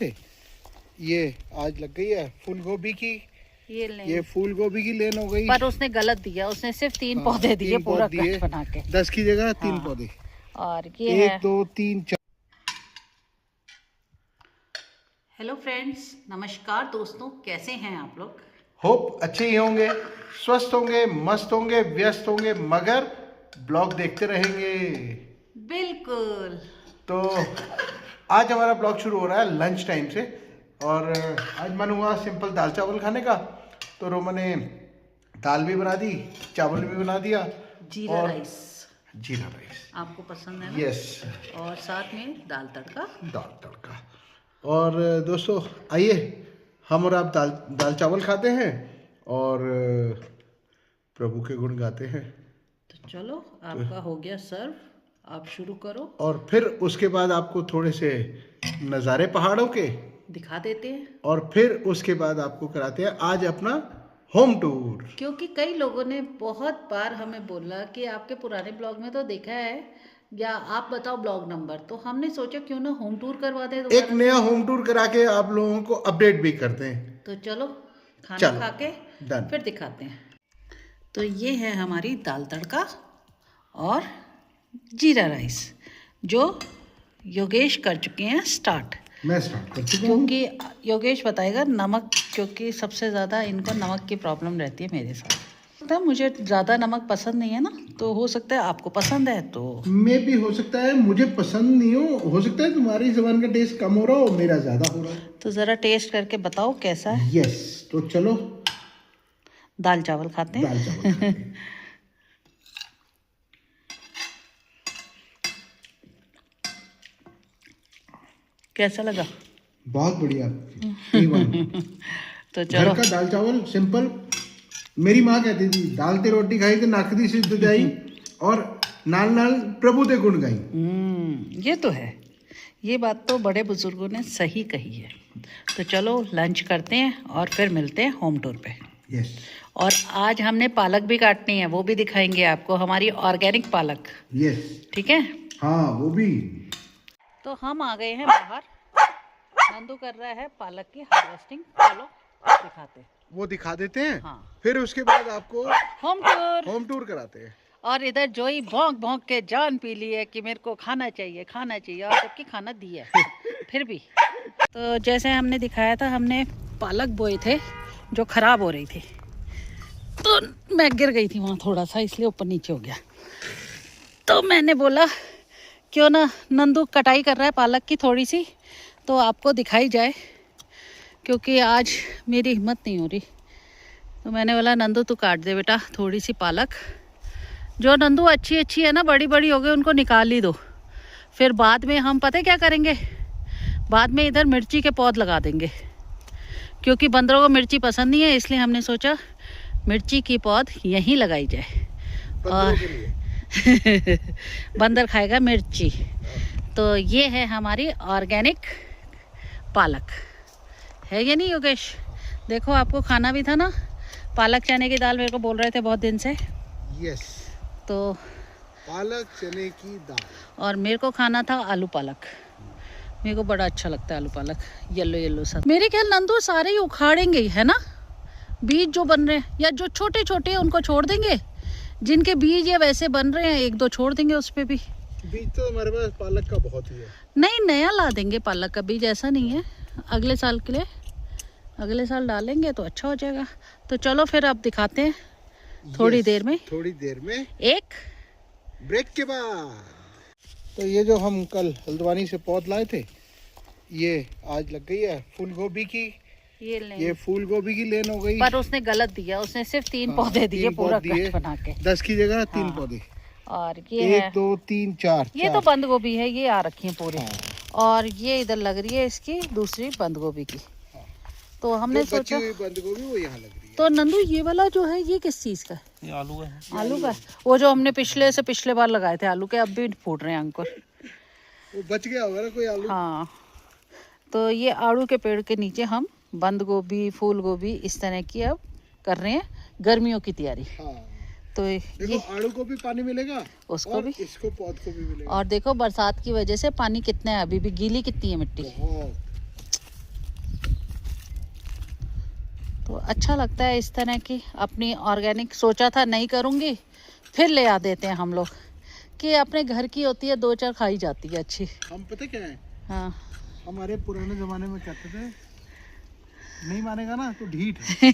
थे, ये आज लग गई है फूल गोभी की। ये फूल गोभी की लेन हो गई, पर उसने गलत दिया, उसने सिर्फ 3 पौधे दिए, पूरा कट बना के 10 की जगह 3 पौधे। और ये 1 2 3 4। हेलो फ्रेंड्स, नमस्कार दोस्तों, कैसे हैं आप लोग? होप अच्छे ही होंगे, स्वस्थ होंगे, मस्त होंगे, व्यस्त होंगे, मगर ब्लॉग देखते रहेंगे। बिल्कुल। तो आज हमारा ब्लॉग शुरू हो रहा है लंच टाइम से, और आज मन हुआ सिंपल दाल चावल खाने का, तो रोमा ने दाल भी बना दी, चावल भी बना दिया, जीरा राइस। जीरा राइस आपको पसंद है ना? यस। और साथ में दाल तड़का। और दोस्तों आइए हम और आप दाल चावल खाते हैं और प्रभु के गुण गाते हैं। तो चलो, आपका हो गया सर्व, आप शुरू करो। और फिर उसके बाद आपको थोड़े से नज़ारे पहाड़ों के दिखा देते हैं, और फिर उसके बाद आपको कराते हैं आज अपना होम टूर। क्योंकि कई लोगों ने बहुत बार हमें बोला कि आपके पुराने ब्लॉग में तो देखा है, या आप बताओ ब्लॉग नंबर, तो हमने सोचा क्यों ना होम टूर करवा दें, एक नया होम टूर करा के आप लोगों को अपडेट भी करते हैं। तो चलो खाना खा के फिर दिखाते हैं। तो ये है हमारी दाल तड़का और जीरा राइस, जो योगेश कर चुके हैं स्टार्ट। मैं स्टार्ट कर चुका हूं, क्योंकि योगेश बताएगा नमक, क्योंकि सबसे ज़्यादा इनको नमक की प्रॉब्लम रहती है मेरे साथ। तो मुझे ज़्यादा नमक पसंद नहीं है ना, तो हो सकता है आपको पसंद है, तो मैं भी हो सकता है मुझे पसंद नहीं हो सकता है तुम्हारी ज़बान का टेस्ट कम हो रहा हो, मेरा ज़्यादा हो रहा है। तो ज़रा टेस्ट करके बताओ कैसा है। यस, तो चलो दाल चावल खाते हैं। दाल चावल खाते हैं। कैसा लगा? बहुत बढ़िया। तो चलो, घर का दाल चावल सिंपल। मेरी माँ कहती थी दाल ते रोटी खाई तो नक दी सिद्ध जाई, और नाल नाल प्रभु दे गुण गाई। ये तो है, ये बात तो बड़े बुजुर्गों ने सही कही है। तो चलो लंच करते हैं और फिर मिलते हैं होम टूर पे। यस। और आज हमने पालक भी काटनी है, वो भी दिखाएंगे आपको, हमारी ऑर्गेनिक पालक। यस, ठीक है, हाँ वो भी। तो हम आ गए हैं बाहर, नंदू कर रहा है पालक की हार्वेस्टिंग। चलो दिखाते हैं, वो दिखा देते हैं। हाँ। फिर उसके बाद आपको होम टूर कराते हैं। और इधर जोई भौंक भौंक के जान पी ली है कि मेरे को खाना चाहिए, और सबकी खाना दी है फिर भी। तो जैसे हमने दिखाया था, हमने पालक बोए थे जो खराब हो रही थी, तो मैं गिर गई थी वहाँ थोड़ा सा, इसलिए ऊपर नीचे हो गया। तो मैंने बोला क्यों ना नंदू कटाई कर रहा है पालक की थोड़ी सी, तो आपको दिखाई जाए, क्योंकि आज मेरी हिम्मत नहीं हो रही। तो मैंने बोला नंदू तू काट दे बेटा थोड़ी सी पालक, जो नंदू अच्छी है ना, बड़ी बड़ी हो गई, उनको निकाल ही दो। फिर बाद में हम पता है क्या करेंगे, बाद में इधर मिर्ची के पौध लगा देंगे, क्योंकि बंदरों को मिर्ची पसंद नहीं है, इसलिए हमने सोचा मिर्ची की पौध यहीं लगाई जाए, और बंदर खाएगा मिर्ची। तो ये है हमारी ऑर्गेनिक पालक, है या नहीं योगेश? देखो आपको खाना भी था ना पालक चने की दाल, मेरे को बोल रहे थे बहुत दिन से। यस, तो पालक चने की दाल, और मेरे को खाना था आलू पालक। मेरे को बड़ा अच्छा लगता है आलू पालक, येलो सा। मेरे ख्याल नंदू सारे ही उखाड़ेंगे, है ना? बीज जो बन रहे हैं, या जो छोटे छोटे हैं उनको छोड़ देंगे, जिनके बीज ये वैसे बन रहे हैं 1-2 छोड़ देंगे। उस पे भी बीज तो हमारे पास पालक का बहुत ही है। नहीं, नया ला देंगे पालक का बीज, ऐसा नहीं है, अगले साल के लिए, अगले साल डालेंगे तो अच्छा हो जाएगा। तो चलो फिर आप दिखाते हैं थोड़ी देर में एक ब्रेक के बाद। तो ये जो हम कल हल्द्वानी से पौध लाए थे, ये आज लग गई है फूल गोभी की। ये फूल गोभी की लेन हो गई, पर उसने गलत दिया, उसने सिर्फ 3 पौधे दिए, पूरा कट बना के 10 की जगह 3 पौधे। और ये 1 2 3 4, ये तो बंद गोभी है, ये आ रखी है पूरी। और ये इधर लग रही है इसकी दूसरी बंद गोभी की। तो हमने सोचा बंद गोभी वो यहाँ लग रही है। तो नंदू ये वाला जो है ये किस चीज का है? ये आलू है। आलू का? वो जो हमने पिछले बार लगाए थे आलू के, अब भी फूट रहे हैं अंकुर। वो बच गया होगा ना कोई आलू। हाँ, तो ये आड़ू के पेड़ के नीचे हम बंद गोभी, फूल गोभी इस तरह की अब कर रहे हैं, गर्मियों की तैयारी। हाँ। तो देखो ये आड़ू को भी पानी मिलेगा, उसको और भी, इसको पौध को भी मिलेगा। और देखो बरसात की वजह से पानी कितना है, अभी भी गीली कितनी है मिट्टी। तो अच्छा लगता है इस तरह की अपनी ऑर्गेनिक। सोचा था नहीं करूँगी, फिर ले आ देते हैं हम लोग कि अपने घर की होती है, 2-4 खाई जाती है अच्छी। हम पता क्या है, हाँ हमारे पुराने जमाने में कहते थे नहीं मानेगा ना तो ढीठ है।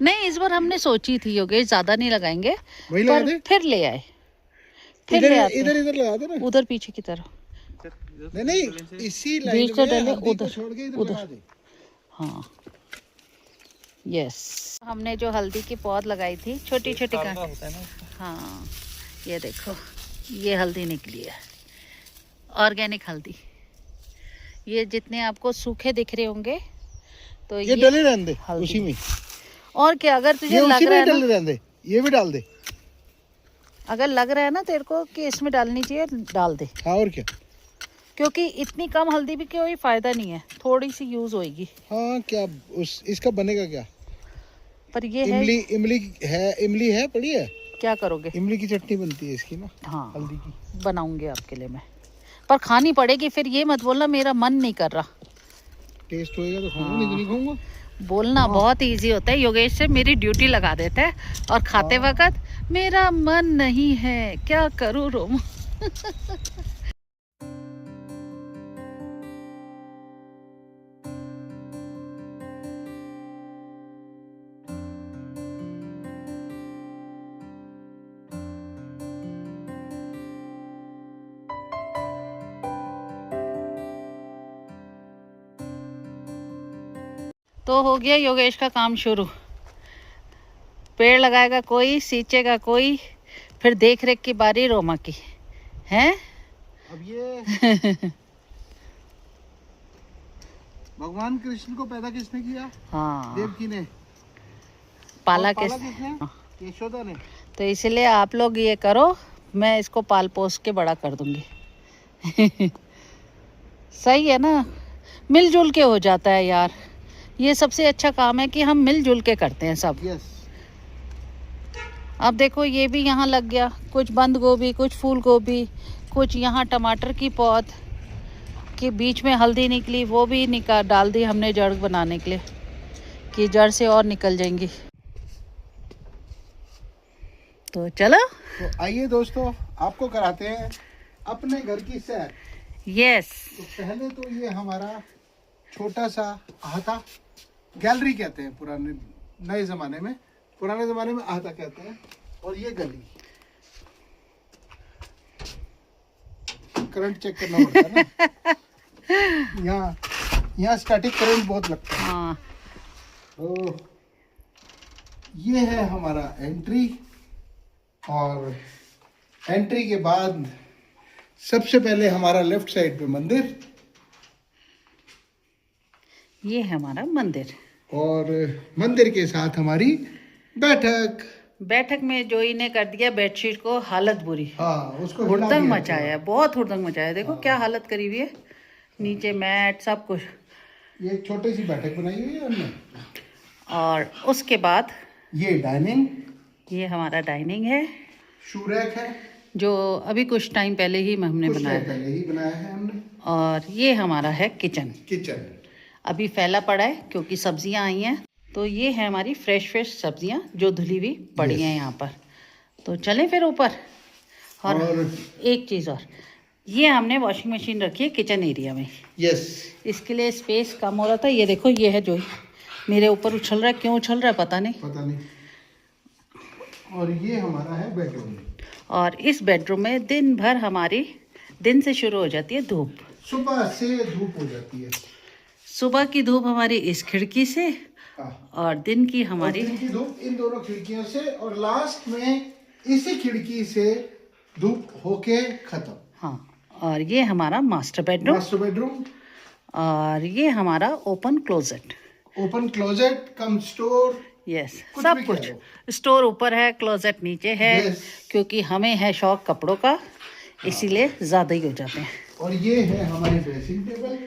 नहीं, इस बार हमने सोची थी योगेश ज़्यादा नहीं लगाएंगे, वही लगा पर दे। फिर ले आए, फिर इधर ले आते इधर इधर लगा दे ना। उधर पीछे की तरफ। नहीं नहीं, इसी लाइन बीच से में डाले हल्दी को उधर, छोड़ के इधर उधर। लगा दे। हाँ यस, हमने जो हल्दी की पौध लगाई थी छोटी छोटी हाँ ये देखो, ये हल्दी निकली है, ऑर्गेनिक हल्दी। ये जितने आपको सूखे दिख रहे होंगे तो ये डले रहने दे हल्दी। उसी में। और क्या, अगर तुझे ये लग उसी रहा में है ना, डले रहने दे, ये भी डाल दे। अगर लग रहा है ना तेरे को कि इसमें डालनी चाहिए, डाल दे। हाँ और क्या। क्योंकि इतनी कम हल्दी भी कोई फायदा नहीं है, थोड़ी सी यूज होएगी। हाँ क्या इसका बनेगा क्या। पर ये इमली है, इमली है पड़ी है। क्या करोगे। इमली की चटनी बनती है इसकी ना, हाँ हल्दी की। बनाऊंगी आपके लिए मैं, पर खानी पड़ेगी। फिर ये मत बोलना मेरा मन नहीं कर रहा। टेस्ट होएगा तो खाऊंगा, नहीं तो नहीं खाऊंगा। बोलना बहुत इजी होता है। योगेश से मेरी ड्यूटी लगा देता है, और खाते वक्त मेरा मन नहीं है, क्या करूँ रोम। तो हो गया योगेश का काम शुरू। पेड़ लगाएगा कोई, सींचेगा कोई, फिर देख रेख की बारी रोमा की है। अब ये भगवान कृष्ण को पैदा किसने किया। हाँ, देवकी ने। पाला और किसने। यशोदा ने। तो इसलिए आप लोग ये करो, मैं इसको पाल पोस के बड़ा कर दूंगी। सही है ना, मिलजुल के हो जाता है यार। ये सबसे अच्छा काम है कि हम मिलजुल के करते हैं सब। यस। अब देखो ये भी यहाँ लग गया, कुछ बंद गोभी, कुछ फूल गोभी, कुछ यहाँ टमाटर की पौध के बीच में हल्दी निकली, वो भी निकाल डाल दी हमने जड़ बनाने के लिए, कि जड़ से और निकल जाएंगी। तो चलो, तो आइए दोस्तों, आपको कराते हैं अपने घर की सैर। यस। तो पहले तो ये हमारा छोटा सा आहता, गैलरी कहते हैं पुराने नए ज़माने में, पुराने ज़माने में आहता कहते हैं। और ये गली, करंट चेक करना पड़ता है ना। यहाँ स्टैटिक करंट बहुत लगता है। हाँ, तो ये है हमारा एंट्री, और एंट्री के बाद सबसे पहले हमारा लेफ्ट साइड पे मंदिर, ये है हमारा मंदिर। और मंदिर के साथ हमारी बैठक। बैठक में जो इन्हें कर दिया बेडशीट को, हालत बुरी। हाँ, उसको हिला हुड़दंग दिया। मचाया है, बहुत हुड़दंग मचाया है। देखो क्या हालत करी हुई है, नीचे मैट सब कुछ। ये एक छोटी सी बैठक बनाई हुई है हमने। और उसके बाद ये डाइनिंग, ये हमारा डाइनिंग है, शू रैक है, जो अभी कुछ टाइम पहले ही हमने कुछ बनाया टाइम है। पहले ही बनाया है हमने। और ये हमारा है किचन, किचन अभी फैला पड़ा है क्योंकि सब्जियां आई हैं। तो ये है हमारी फ्रेश सब्जियां जो धुली हुई पड़ी हैं यहाँ पर। तो चलें फिर ऊपर। और एक चीज़ और, ये हमने वॉशिंग मशीन रखी है किचन एरिया में। यस। इसके लिए स्पेस कम हो रहा था। ये देखो, ये है जो मेरे ऊपर उछल रहा है, क्यों उछल रहा है पता नहीं। और ये हमारा है बेडरूम। और इस बेडरूम में दिन भर हमारी दिन से शुरू हो जाती है धूप। सुबह से धूप हो जाती है। सुबह की धूप हमारी इस खिड़की से, और दिन की हमारी दिन की धूप इन दोनों खिड़कियों से, और लास्ट में इसी खिड़की से धूप होके खत्म। हाँ, और ये हमारा मास्टर बेडरूम। और ये हमारा ओपन क्लोजेट कम स्टोर। यस, सब कुछ। स्टोर ऊपर है, क्लोजेट नीचे है। क्योंकि हमें है शौक कपड़ों का, इसीलिए ज़्यादा ही हो जाते हैं। और ये है हमारी ड्रेसिंग टेबल,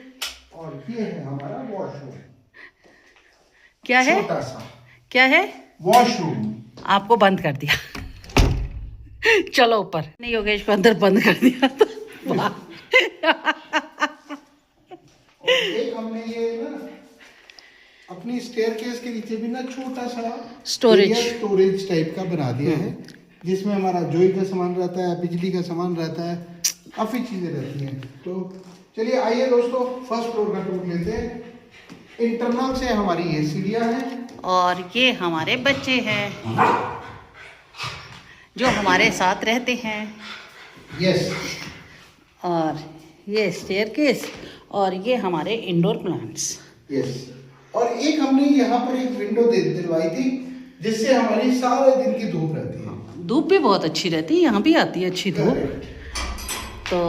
और ये है हमारा वॉशरूम। क्या है? छोटा सा क्या है? वॉशरूम। आपको बंद कर दिया। चलो ऊपर। नहीं, योगेश को अंदर बंद कर दिया। और एक हमने ये ना अपनी स्टेयरकेस के नीचे भी ना छोटा सा स्टोरेज टाइप का बना दिया है, जिसमें हमारा जोई का सामान रहता है, बिजली का सामान रहता है, काफ़ी चीज़ें रहती हैं। तो चलिए आइए दोस्तों, फर्स्ट फ्लोर का टूर लेते हैं। इंटरनल से हमारी ये सीढ़ियाँ हैं और ये हमारे बच्चे हैं जो हमारे साथ रहते हैं। यस। और ये स्टेयरकेस और ये हमारे इंडोर प्लांट्स। यस। और एक हमने यहाँ पर एक विंडो दिलवाई थी, जिससे हमारी सारे दिन की धूप रहती है। धूप भी बहुत अच्छी रहती है, यहाँ भी आती है अच्छी धूप। तो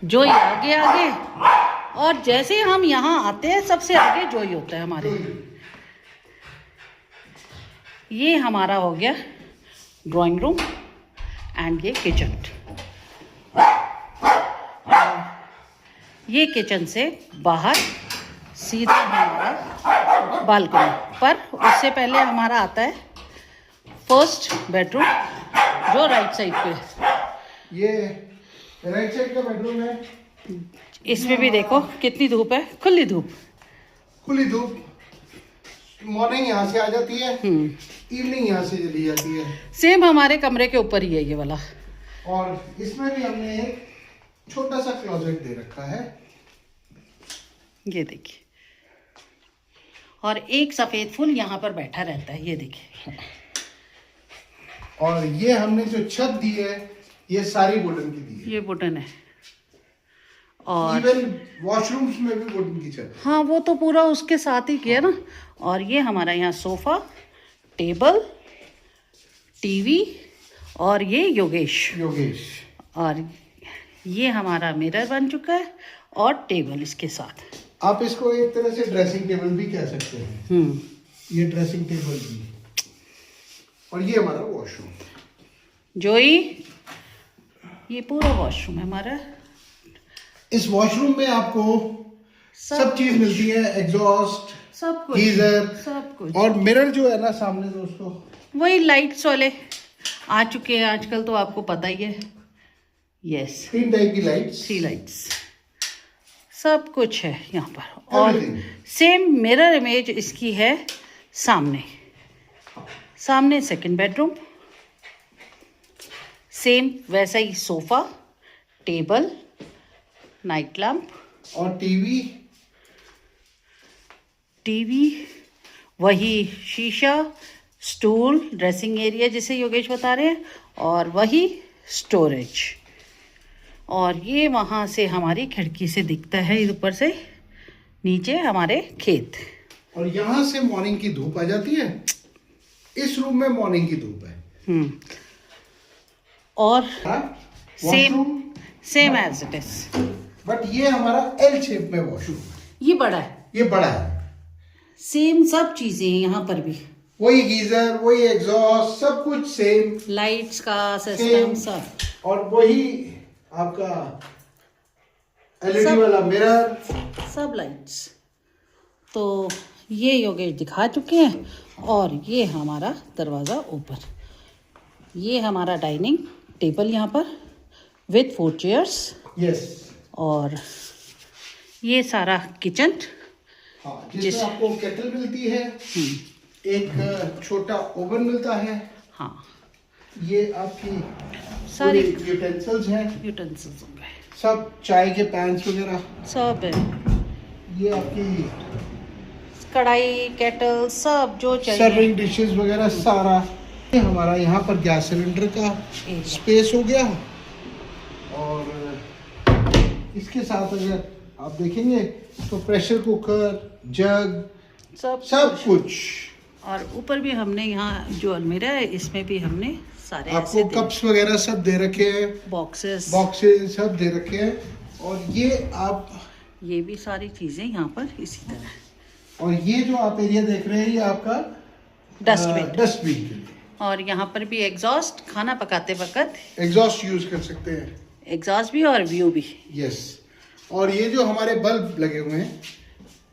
जोई आगे आगे, और जैसे हम यहाँ आते हैं सबसे आगे जोई होता है हमारे। ये हमारा हो गया ड्राइंग रूम एंड ये किचन। ये किचन से बाहर सीधा हमारा बालकनी, पर उससे पहले हमारा आता है फर्स्ट बेडरूम जो राइट साइड पे है। ये राइट साइड का बेडरूम है। इसमें भी देखो कितनी धूप है, खुली धूप। खुली धूप मॉर्निंग यहाँ से आ जाती है, इवनिंग यहाँ से चली जाती है। सेम हमारे कमरे के ऊपर ही है ये वाला। और इसमें भी हमने एक छोटा सा क्लोजेट दे रखा है, ये देखिए। और एक सफेद फूल यहाँ पर बैठा रहता है, ये देखिए। और ये हमने जो छत दी है ये सारी वुडन की दी है। ये वुडन है। और इवन वॉशरूम्स में भी वुडन की छत। हाँ, वो तो पूरा उसके साथ ही किया ना। और ये हमारा यहाँ सोफा, टेबल, टीवी, और ये योगेश। और ये हमारा मिरर बन चुका है और टेबल इसके साथ। आप इसको एक तरह से ड्रेसिंग टेबल भी कह सकते हैं। ये ड्रेसिंग टेबल भी। और ये हमारा वॉशरूम। जोई, ये पूरा वॉशरूम है हमारा। इस वॉशरूम में आपको सब चीज मिलती है, एग्जॉस्ट, सब कुछ, गीजर, सब कुछ। और मिरर जो है ना सामने दोस्तों, वही लाइट्स वाले आ चुके हैं आजकल, तो आपको पता ही है। यस, 3 टाइप की लाइट्स, 3 लाइट्स, सब कुछ है यहाँ पर। और Everything. सेम मिरर इमेज इसकी है सामने सेकंड बेडरूम। सेम वैसा ही सोफा, टेबल, नाइट लैम्प और टीवी, वही शीशा, स्टूल, ड्रेसिंग एरिया जिसे योगेश बता रहे हैं, और वही स्टोरेज। और ये वहाँ से हमारी खिड़की से दिखता है, ऊपर से नीचे हमारे खेत। और यहाँ से मॉर्निंग की धूप आ जाती है। इस रूम में मॉर्निंग की धूप है। और washroom same as it is, but ये हमारा एल शेप में वॉशरूम है। ये बड़ा है, ये बड़ा है। सेम सब चीजें हैं यहाँ पर भी। वही गीजर, वही एग्जॉस्ट, सब कुछ सेम, लाइट्स का सिस्टम सब। और वही आपका एलईडी वाला मिरर, सब लाइट्स। तो ये योगेश दिखा चुके हैं। और ये हमारा दरवाज़ा ऊपर। ये हमारा डाइनिंग टेबल यहाँ पर विथ 4 चेयर्स। यस। और ये सारा किचन, हाँ, जिसमें आपको केटल मिलती है, एक छोटा ओवन मिलता है। हाँ, ये आपकी सारी यूटेंसिल्स हैं, यूटेंसिल्स हो गए, सब चाय के पैन्स वगैरह सब है। ये आपकी कढ़ाई, केटल, सब जो चाहिए, सर्विंग डिशेस वगैरह सारा। ये हमारा यहाँ पर गैस सिलेंडर का स्पेस हो गया। और इसके साथ अगर आप देखेंगे तो प्रेशर कुकर, जग, सब कुछ। और ऊपर भी हमने यहाँ जो अलमीरा है इसमें भी हमने सारे आपको कप्स वगैरह सब दे रखे हैं, बॉक्सेस सब दे रखे हैं। और ये भी सारी चीजें यहाँ पर इसी तरह। और ये जो आप एरिया देख रहे हैं ये आपका डस्टबिन के लिए। और यहाँ पर भी एग्जॉस्ट, खाना पकाते वक्त एग्जॉस्ट यूज कर सकते हैं। एग्जॉस्ट भी और व्यू भी। यस। और ये जो हमारे बल्ब लगे हुए हैं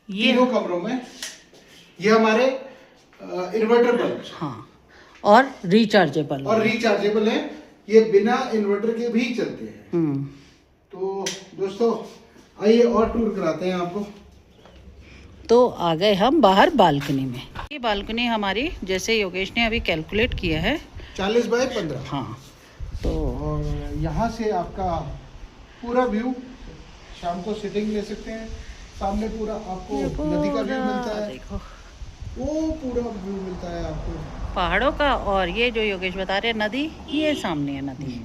ये तीनों कमरों में, ये हमारे इन्वर्टर बल्ब। हाँ, और रिचार्जेबल है। ये बिना इन्वर्टर के भी चलते हैं। तो दोस्तों आइए और टूर कराते हैं आपको। तो आ गए हम बाहर बालकनी में। ये बालकनी हमारी जैसे योगेश ने अभी कैलकुलेट किया है 40 बाय 15। हाँ, तो और यहाँ से आपका पूरा व्यू, शाम को सिटिंग ले सकते हैं, सामने पूरा आपको नदी का व्यू मिलता है। देखो वो पूरा व्यू मिलता है आपको पहाड़ों का। और ये जो योगेश बता रहे नदी, ये सामने है नदी,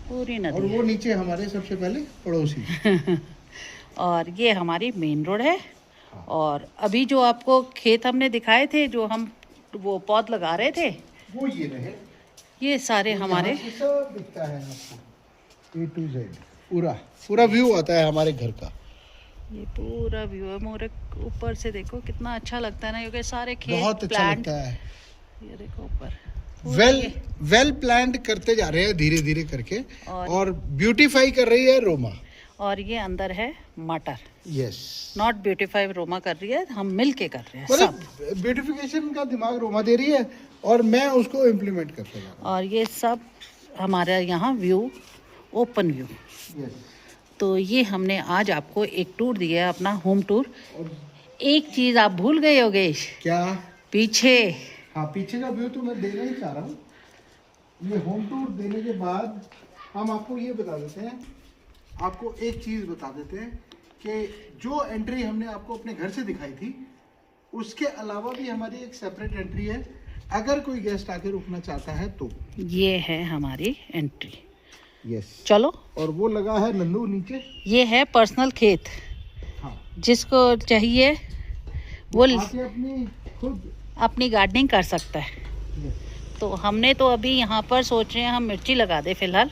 पूरी नदी। और वो नीचे हमारे सबसे पहले पड़ोसी। और ये हमारी मेन रोड है। और अभी जो आपको खेत हमने दिखाए थे, जो हम वो पौध लगा रहे थे, वो ये रहे, ये सारे तो हमारे सब दिखता है आपको A to Z, पूरा व्यू आता है हमारे घर का। ये पूरा व्यू है। मोरे ऊपर से देखो कितना अच्छा लगता है ना, क्योंकि सारे खेत बहुत अच्छा प्लांट, लगता है। ये देखो ऊपर वेल प्लान्ड करते जा रहे हैं धीरे धीरे करके, और ब्यूटीफाई कर रही है रोमा। और ये अंदर है मटर। यस, नॉट ब्यूटीफाई रोमा कर रही है, हम मिल के कर रहे हैं मतलब सब। ब्यूटिफिकेशन का दिमाग रोमा दे रही है और मैं उसको इम्प्लीमेंट करते जा रहा और ये सब हमारा यहाँ व्यू, ओपन व्यू। हूँ। तो ये हमने आज आपको एक टूर दिया है, अपना होम टूर। और एक चीज आप भूल गए योगेश, क्या? पीछे। हाँ, पीछे का व्यू तो मैं देना ही चाह रहा हूँ। ये होम टूर देने के बाद हम आपको ये बता देते हैं, आपको एक चीज़ बता देते हैं कि जो एंट्री हमने आपको अपने घर से दिखाई थी, उसके अलावा भी हमारी एक सेपरेट एंट्री है, अगर कोई गेस्ट आके रुकना चाहता है तो। ये है हमारी एंट्री। यस, चलो। और वो लगा है नंदू नीचे। ये है पर्सनल खेत। हाँ, जिसको चाहिए वो आके अपनी खुद अपनी गार्डनिंग कर सकता है। तो हमने तो अभी यहाँ पर सोच रहे हैं हम मिर्ची लगा दे फिलहाल,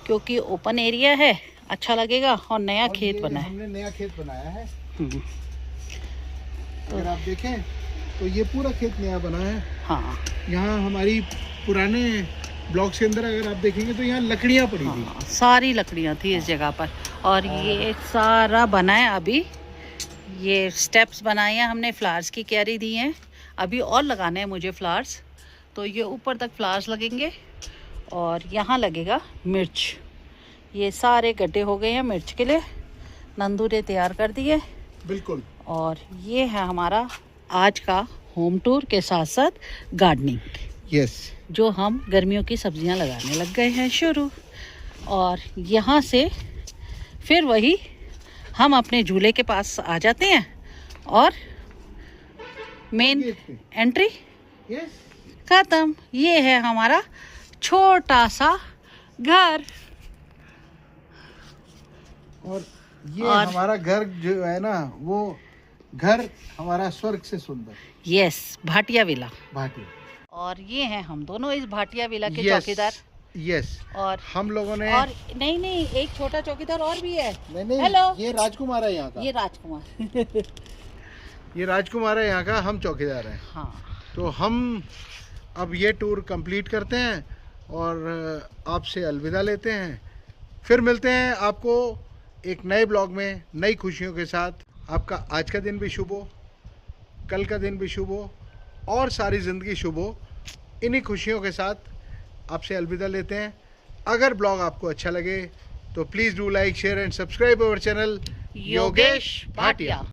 क्योंकि ओपन एरिया है, अच्छा लगेगा। और नया खेत बना है, हमने नया खेत बनाया है। अगर आप देखें तो ये पूरा खेत नया बना है। हाँ, यहाँ हमारी पुराने ब्लॉक्स के अंदर अगर आप देखेंगे तो यहाँ लकड़ियाँ पड़ी थी। हाँ, सारी लकड़ियाँ थी इस जगह पर। और ये सारा बना है अभी, ये स्टेप्स बनाए हैं हमने, फ्लावर्स की क्यारी दी हैं। अभी और लगाने हैं मुझे फ्लावर्स, तो ये ऊपर तक फ्लावर्स लगेंगे। और यहाँ लगेगा मिर्च। ये सारे गड्ढे हो गए हैं मिर्च के लिए, नंदू ने तैयार कर दिए। बिल्कुल। और ये है हमारा आज का होम टूर के साथ साथ गार्डनिंग। यस, जो हम गर्मियों की सब्जियां लगाने लग गए हैं शुरू। और यहाँ से फिर वही हम अपने झूले के पास आ जाते हैं और मेन एंट्री यस, खत्म। ये है हमारा छोटा सा घर। और ये हमारा घर जो है ना, वो घर हमारा स्वर्ग से सुंदर। Yes, Bhatia villa. भाटिया। और ये हैं हम दोनों इस भाटिया विला के Yes, चौकीदार। यस। और हम लोगों ने और नहीं, एक छोटा चौकीदार और भी है। नहीं, हेलो, ये राजकुमार है यहाँ का। ये राजकुमार। ये राजकुमार है यहाँ का, हम चौकीदार हैं। हाँ, तो हम अब ये टूर कंप्लीट करते हैं और आपसे अलविदा लेते हैं। फिर मिलते हैं आपको एक नए ब्लॉग में नई खुशियों के साथ। आपका आज का दिन भी शुभ हो, कल का दिन भी शुभ हो और सारी ज़िंदगी शुभ हो। इन्हीं खुशियों के साथ आपसे अलविदा लेते हैं। अगर ब्लॉग आपको अच्छा लगे तो please do like, share and subscribe our channel Yogesh Bhatia.